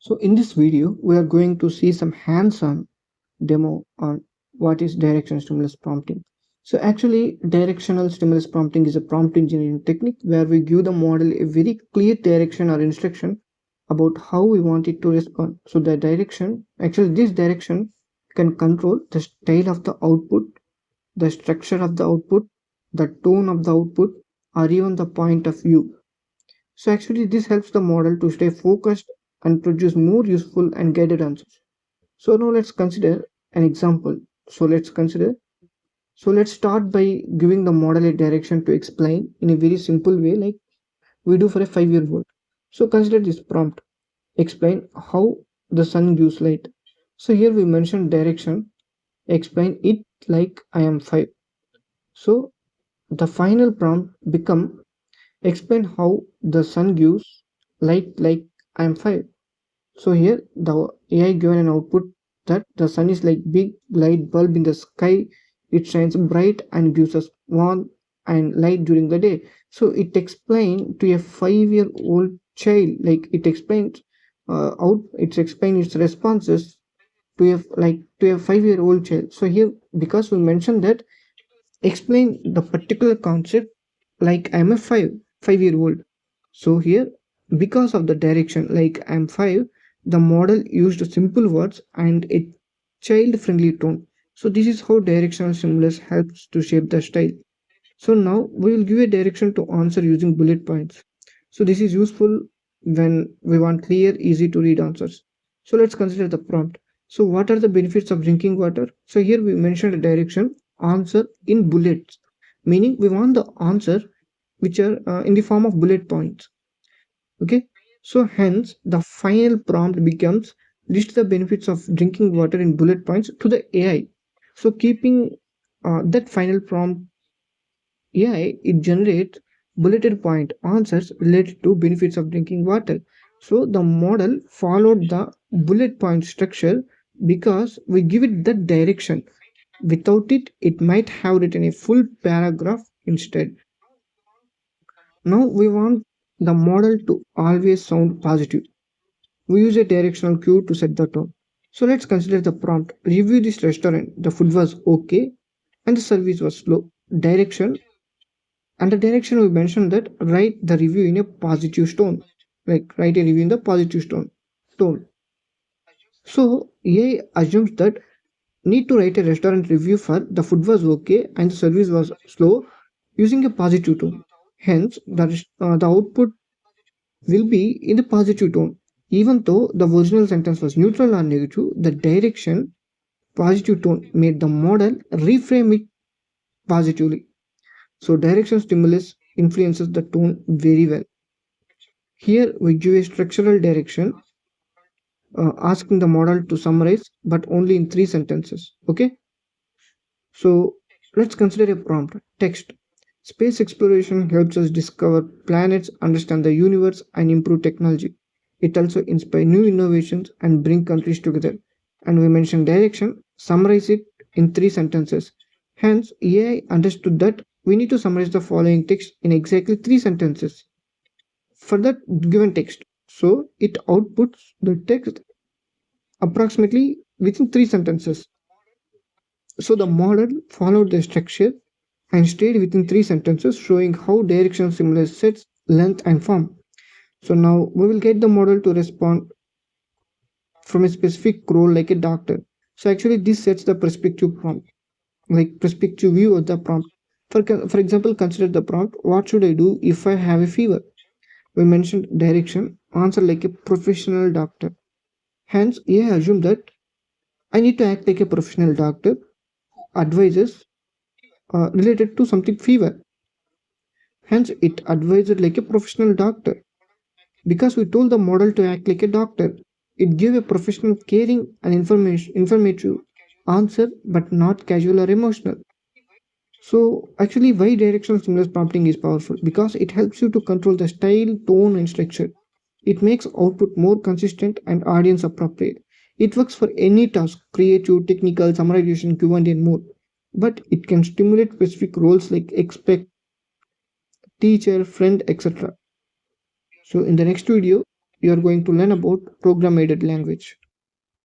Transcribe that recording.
So in this video, we are going to see some hands-on demo on what is directional stimulus prompting. So actually, directional stimulus prompting is a prompt engineering technique where we give the model a very clear direction or instruction about how we want it to respond. So the direction, actually this direction can control the style of the output, the structure of the output, the tone of the output, or even the point of view. So actually this helps the model to stay focused and produce more useful and guided answers. So now let's consider an example. So let's start by giving the model a direction to explain in a very simple way like we do for a 5-year-old. So consider this prompt. Explain how the sun gives light. So here we mentioned direction. Explain it like I am 5. So the final prompt become explain how the sun gives light like I am 5. So here the AI given an output that the sun is like big light bulb in the sky. It shines bright and gives us warmth and light during the day. So it explained to a 5-year-old child, like it explains its responses to a 5-year-old child. So here because we mentioned that explain the particular concept like I'm a 5-year-old. So here, because of the direction like I'm 5, the model used simple words and a child-friendly tone. So this is how directional stimulus helps to shape the style. So now we will give a direction to answer using bullet points. So this is useful when we want clear, easy to read answers. So let's consider the prompt. So what are the benefits of drinking water? So here we mentioned a direction, answer in bullets, meaning we want the answer which are in the form of bullet points. Okay, so hence the final prompt becomes list the benefits of drinking water in bullet points to the AI. So keeping that final prompt AI, it generates bulleted point answers related to benefits of drinking water. So the model followed the bullet point structure because we give it that direction. Without it, it might have written a full paragraph instead. Now we want the model to always sound positive. We use a directional cue to set the tone. So let's consider the prompt. Review this restaurant. The food was okay and the service was slow. Direction. And the direction we mentioned that write the review in a positive tone. Like write a review in the positive tone. So AI assumes that need to write a restaurant review for the food was okay and the service was slow using a positive tone. Hence, the output will be in the positive tone. Even though the original sentence was neutral or negative, the direction positive tone made the model reframe it positively. So direction stimulus influences the tone very well. Here we give a structural direction, asking the model to summarize, but only in 3 sentences. Okay, so let's consider a prompt text. Space exploration helps us discover planets, understand the universe, and improve technology. It also inspires new innovations and bring countries together. And we mentioned direction, summarize it in 3 sentences. Hence, AI understood that we need to summarize the following text in exactly 3 sentences for that given text. So it outputs the text approximately within 3 sentences. So the model followed the structure and stayed within 3 sentences, showing how directional stimulus sets length and form. So now we will get the model to respond from a specific role like a doctor. So actually this sets the perspective prompt, like perspective view of the prompt. For example, consider the prompt, what should I do if I have a fever? We mentioned direction, answer like a professional doctor. Hence, AI assume that I need to act like a professional doctor, advises related to something fever. Hence, it advised like a professional doctor. Because we told the model to act like a doctor, it gave a professional, caring, and informative answer, but not casual or emotional. So, actually, why directional stimulus prompting is powerful? Because it helps you to control the style, tone, and structure. It makes output more consistent and audience appropriate. It works for any task, creative, technical, summarization, Q&A, and more. But it can stimulate specific roles like expect, teacher, friend, etc. So in the next video, you are going to learn about program aided language.